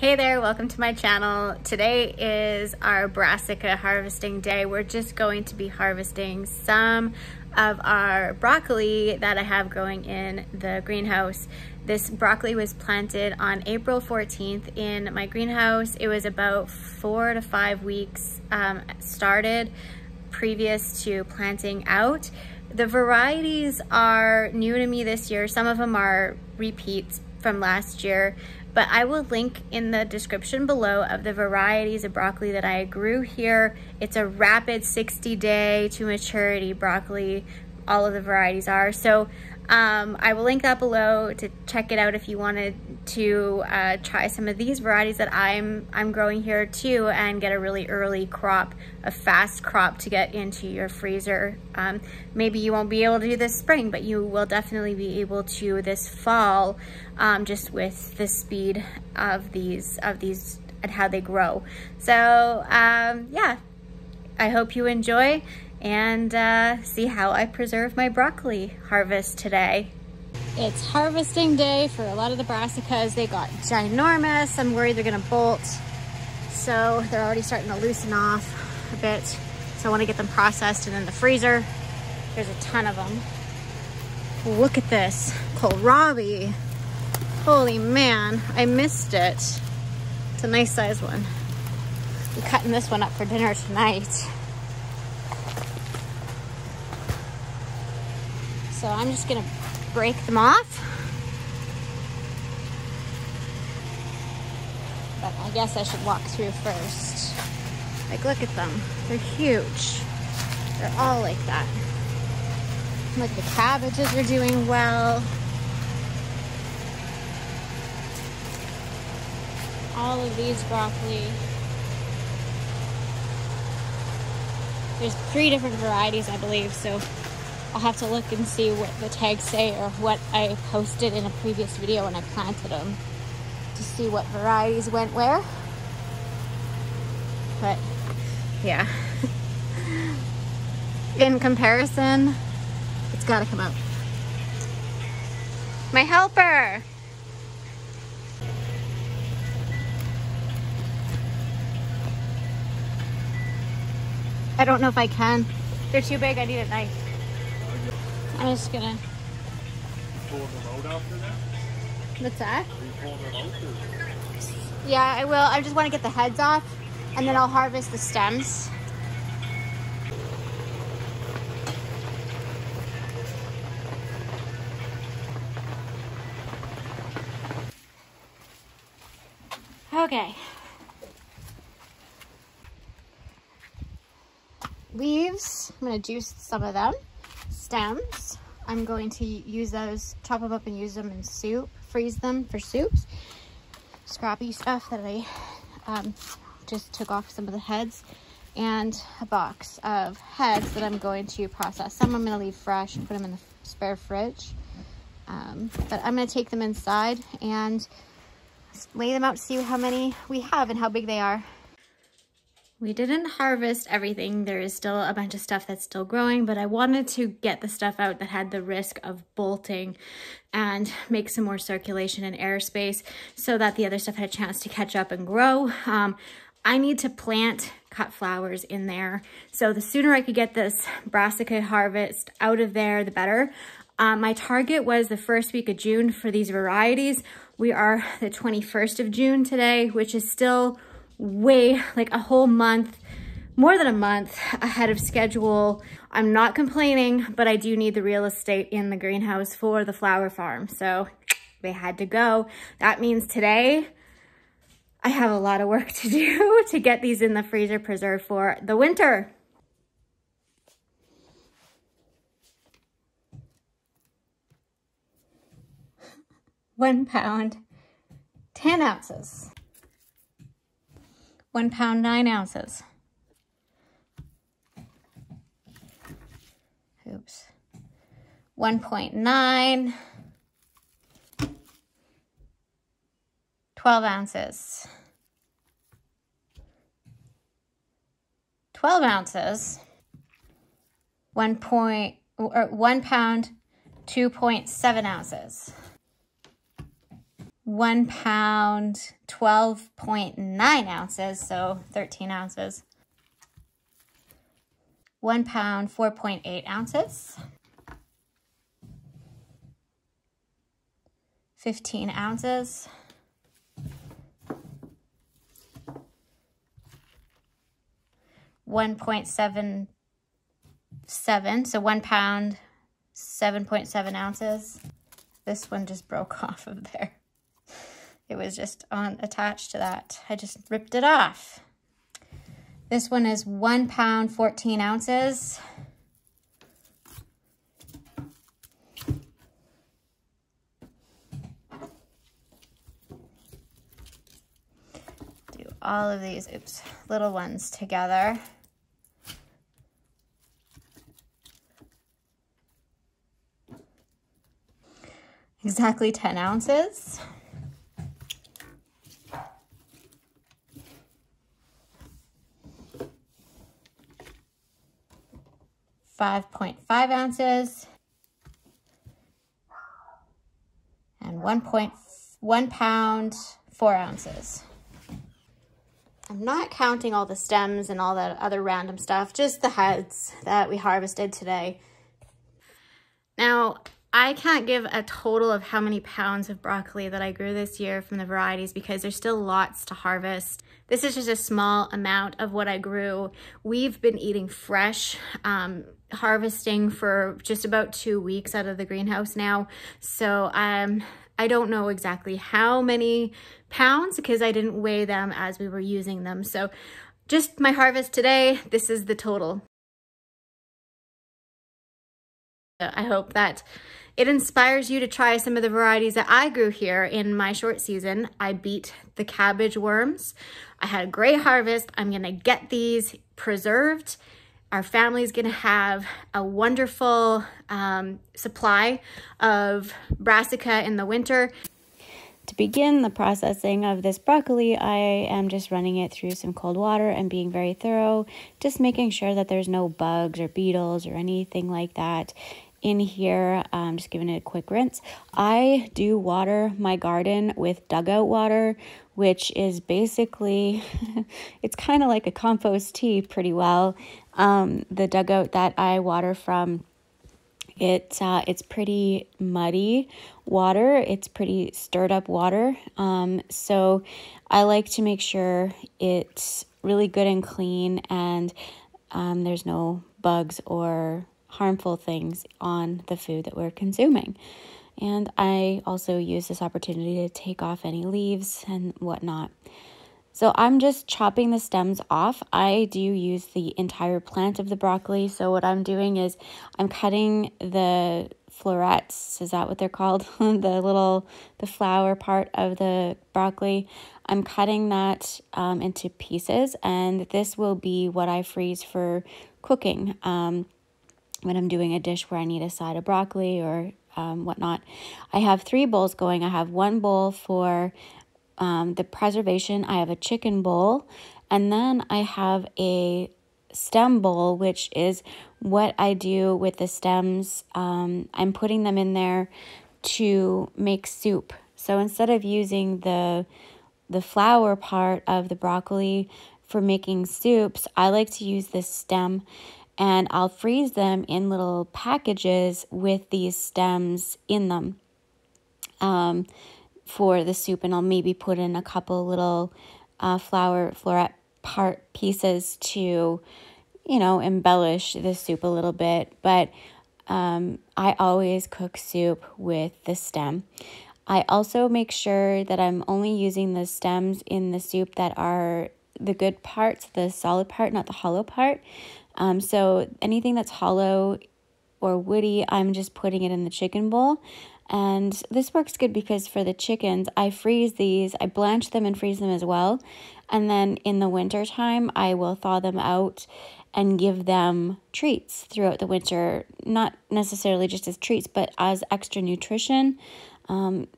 Hey there, welcome to my channel. Today is our Brassica harvesting day. We're just going to be harvesting some of our broccoli that I have growing in the greenhouse. This broccoli was planted on April 14th in my greenhouse. It was about 4 to 5 weeks started previous to planting out. The varieties are new to me this year. Some of them are repeats from last year, but I will link in the description below of the varieties of broccoli that I grew here. It's a rapid 60-day to maturity broccoli. All of the varieties are. So I will link that below to check it out if you wanted to try some of these varieties that I'm growing here too, and get a really early crop, a fast crop to get into your freezer. Maybe you won't be able to do this spring, but you will definitely be able to this fall, just with the speed of these and how they grow. So yeah, I hope you enjoy and see how I preserve my broccoli harvest today. It's harvesting day for a lot of the brassicas. They got ginormous. I'm worried they're gonna bolt. So they're already starting to loosen off a bit. So I wanna get them processed and in the freezer. There's a ton of them. Look at this, kohlrabi. Holy man, I missed it. It's a nice size one. We're cutting this one up for dinner tonight. So I'm just gonna break them off. But I guess I should walk through first. Like, look at them. They're huge. They're all like that. Look, the cabbages are doing well. All of these broccoli. There's 3 different varieties, I believe, so I'll have to look and see what the tags say or what I posted in a previous video when I planted them to see what varieties went where. But yeah, in comparison, it's gotta come out. My helper! I don't know if I can. They're too big, I need a knife. I'm just gonna... Pull them out after that? What's that? Are you pulling them out or? Yeah, I will. I just want to get the heads off and then I'll harvest the stems. Okay. Leaves, I'm gonna juice some of them. Stems, I'm going to use those, chop them up and use them in soup, freeze them for soups. Scrappy stuff that I just took off some of the heads, and a box of heads that I'm going to process. Some I'm going to leave fresh and put them in the spare fridge, but I'm going to take them inside and lay them out to see how many we have and how big they are. We didn't harvest everything. There is still a bunch of stuff that's still growing, but I wanted to get the stuff out that had the risk of bolting and make some more circulation and airspace so that the other stuff had a chance to catch up and grow. I need to plant cut flowers in there. So the sooner I could get this brassica harvest out of there, the better. My target was the first week of June for these varieties. We are the 21st of June today, which is still way, like a whole month, more than a month ahead of schedule. I'm not complaining, but I do need the real estate in the greenhouse for the flower farm. So they had to go. That means today I have a lot of work to do to get these in the freezer preserved for the winter. £1 pound, 10 ounces. £1 pound, 9 ounces. Oops. 1.9. 12 ounces. 12 ounces. 1 pound, 2.7 ounces. 1 pound, 12.9 ounces, so 13 ounces. 1 pound, 4.8 ounces. 15 ounces. 1.77, so 1 pound, 7.7 ounces. This one just broke off of there. It was just attached to that. I just ripped it off. This one is 1 pound, 14 ounces. Do all of these, little ones together. Exactly 10 ounces. 5.5 ounces, and 1 pound, 4 ounces. I'm not counting all the stems and all that other random stuff, just the heads that we harvested today. Now, I can't give a total of how many pounds of broccoli that I grew this year from the varieties because there's still lots to harvest. This is just a small amount of what I grew. We've been eating fresh, harvesting for just about 2 weeks out of the greenhouse now. So I don't know exactly how many pounds because I didn't weigh them as we were using them. So just my harvest today, this is the total. I hope that it inspires you to try some of the varieties that I grew here in my short season. I beat the cabbage worms. I had a great harvest. I'm gonna get these preserved. Our family's gonna have a wonderful supply of brassica in the winter. To begin the processing of this broccoli, I am just running it through some cold water and being very thorough, just making sure that there's no bugs or beetles or anything like that in here. Just giving it a quick rinse. I do water my garden with dugout water, which is basically, it's kind of like a compost tea pretty well. The dugout that I water from, it's pretty muddy water. It's pretty stirred up water. So I like to make sure it's really good and clean and there's no bugs or harmful things on the food that we're consuming. And I also use this opportunity to take off any leaves and whatnot. So I'm just chopping the stems off. I do use the entire plant of the broccoli. So what I'm doing is I'm cutting the florets, is that what they're called? the flower part of the broccoli. I'm cutting that into pieces, and this will be what I freeze for cooking when I'm doing a dish where I need a side of broccoli or whatnot. I have 3 bowls going. I have 1 bowl for the preservation. I have a chicken bowl, and then I have a stem bowl, which is what I do with the stems. I'm putting them in there to make soup. So instead of using the flower part of the broccoli for making soups, I like to use this stem, and I'll freeze them in little packages with these stems in them for the soup, and I'll maybe put in a couple little floret part pieces to, you know, embellish the soup a little bit. But I always cook soup with the stem. I also make sure that I'm only using the stems in the soup that are the good parts, the solid part, not the hollow part. So anything that's hollow or woody, I'm just putting it in the chicken bowl. And this works good because for the chickens, I freeze these, I blanch them and freeze them as well. And then in the winter time, I will thaw them out and give them treats throughout the winter. Not necessarily just as treats, but as extra nutrition.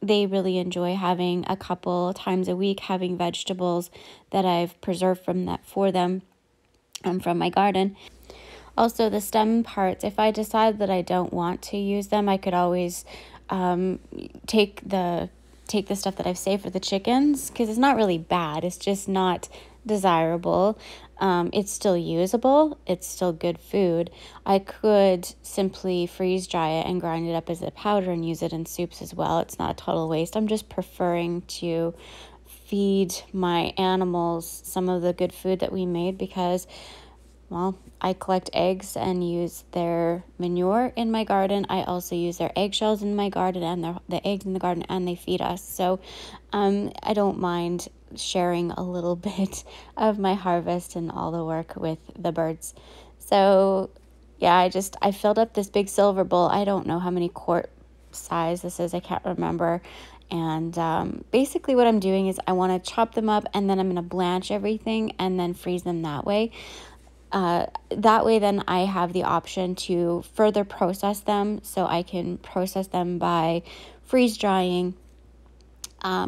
They really enjoy having a couple times a week, having vegetables that I've preserved for them from my garden. Also, the stem parts, if I decide that I don't want to use them, I could always take take the stuff that I've saved for the chickens, because it's not really bad. It's just not desirable. It's still usable. It's still good food. I could simply freeze dry it and grind it up as a powder and use it in soups as well. It's not a total waste. I'm just preferring to feed my animals some of the good food that we made because, well, I collect eggs and use their manure in my garden. I also use their eggshells in my garden and the eggs in the garden, and they feed us. So I don't mind sharing a little bit of my harvest and all the work with the birds. So yeah, I filled up this big silver bowl. I don't know how many quart size this is. I can't remember. And basically what I'm doing is I want to chop them up, and then I'm going to blanch everything and then freeze them that way. That way then I have the option to further process them, so I can process them by freeze drying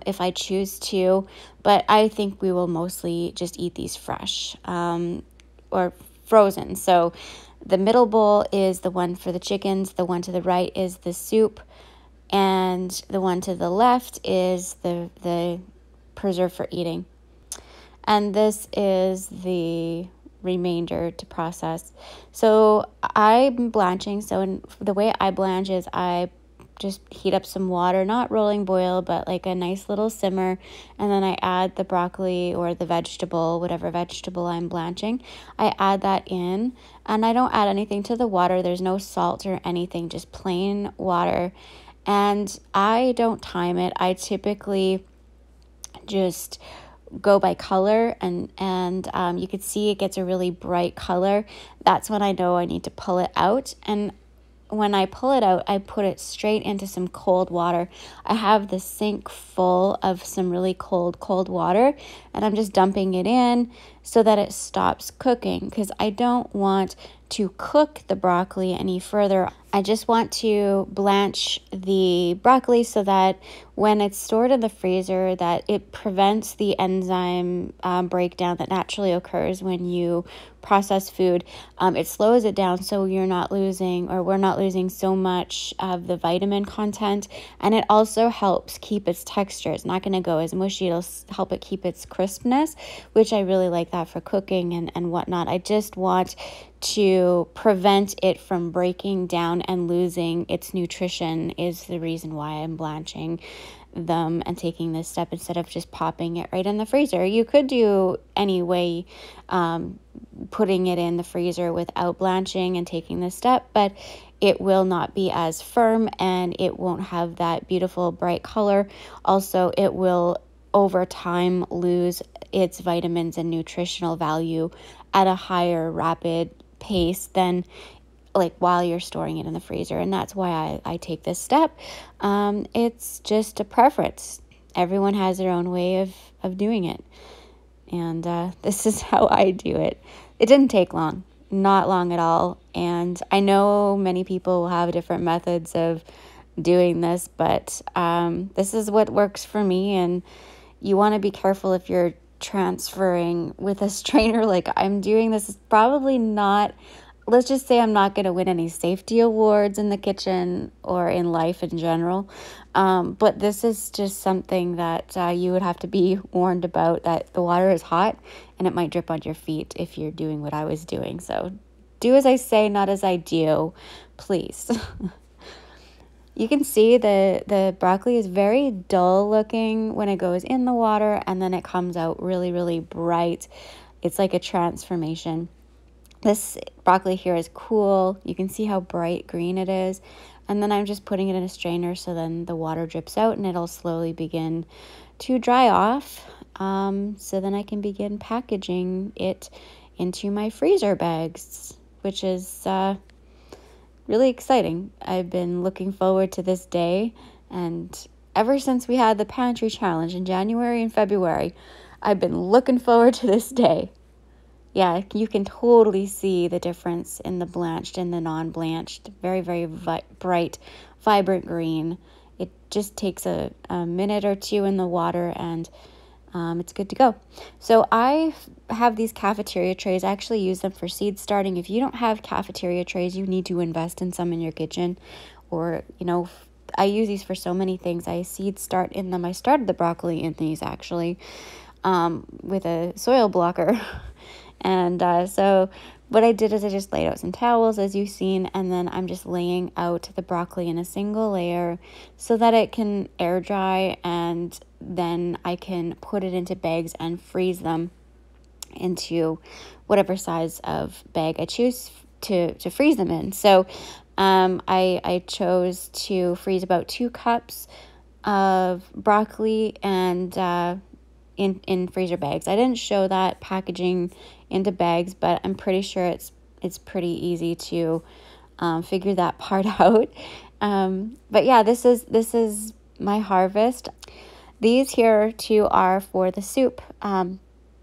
if I choose to, but I think we will mostly just eat these fresh or frozen. So the middle bowl is the one for the chickens, the one to the right is the soup, and the one to the left is the preserve for eating. And this is the remainder to process. So I'm blanching. So the way I blanch is I just heat up some water, not rolling boil, but like a nice little simmer. And then I add the broccoli or the vegetable, whatever vegetable I'm blanching. I add that in, and I don't add anything to the water. There's no salt or anything, just plain water. And I don't time it. I typically just go by color, and you can see it gets a really bright color. That's when I know I need to pull it out. And when I pull it out, I put it straight into some cold water. I have the sink full of some really cold water, and I'm just dumping it in so that it stops cooking, because I don't want to cook the broccoli any further. I just want to blanch the broccoli so that when it's stored in the freezer, that it prevents the enzyme breakdown that naturally occurs when you process food. It slows it down so we're not losing so much of the vitamin content, and it also helps keep its texture. It's not going to go as mushy. It'll help it keep its crispness, which I really like that for cooking and whatnot. I just want to prevent it from breaking down and losing its nutrition is the reason why I'm blanching them and taking this step instead of just popping it right in the freezer. You could do any way, putting it in the freezer without blanching and taking this step, but it will not be as firm and it won't have that beautiful bright color. Also, it will over time lose its vitamins and nutritional value at a higher rapid pace than like while you're storing it in the freezer. And that's why I take this step. It's just a preference. Everyone has their own way of doing it. And this is how I do it. It didn't take long, not long at all. And I know many people will have different methods of doing this, but this is what works for me. And you want to be careful if you're transferring with a strainer like I'm doing. This is probably not, let's just say I'm not going to win any safety awards in the kitchen or in life in general. But this is just something that you would have to be warned about, that the water is hot and it might drip on your feet if you're doing what I was doing. So do as I say, not as I do, please. You can see the broccoli is very dull looking when it goes in the water, and then it comes out really, really bright. It's like a transformation. This broccoli here is cool. You can see how bright green it is. And then I'm just putting it in a strainer so then the water drips out and it'll slowly begin to dry off. So then I can begin packaging it into my freezer bags, which is really exciting. I've been looking forward to this day, and ever since we had the pantry challenge in January and February, I've been looking forward to this day. Yeah, you can totally see the difference in the blanched and the non-blanched. Very, very bright, vibrant green. It just takes a minute or two in the water and it's good to go. So I have these cafeteria trays. I actually use them for seed starting. If you don't have cafeteria trays, you need to invest in some in your kitchen, or, I use these for so many things. I seed start in them. I started the broccoli in these actually with a soil blocker. And so what I did is I just laid out some towels, as you've seen, and then I'm just laying out the broccoli in a single layer so that it can air dry, and then I can put it into bags and freeze them into whatever size of bag I choose to freeze them in. So I chose to freeze about 2 cups of broccoli and in freezer bags. I didn't show that packaging into bags, but I'm pretty sure it's pretty easy to figure that part out. But yeah, this is my harvest. These here too are for the soup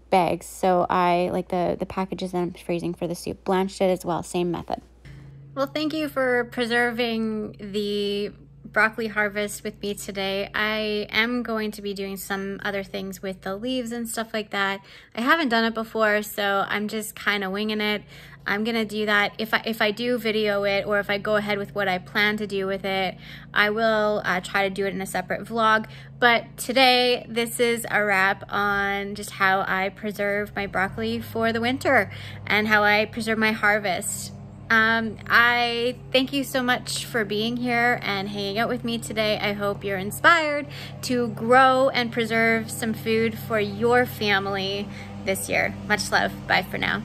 bags. So I like the packages that I'm freezing for the soup. Blanched it as well, same method. Well, thank you for preserving the broccoli harvest with me today. I am going to be doing some other things with the leaves and stuff like that. I haven't done it before, so I'm just kind of winging it. I'm gonna do that. If I do video it, or if I go ahead with what I plan to do with it, I will try to do it in a separate vlog. But today, this is a wrap on just how I preserve my broccoli for the winter and how I preserve my harvest. I thank you so much for being here and hanging out with me today. I hope you're inspired to grow and preserve some food for your family this year. Much love. Bye for now.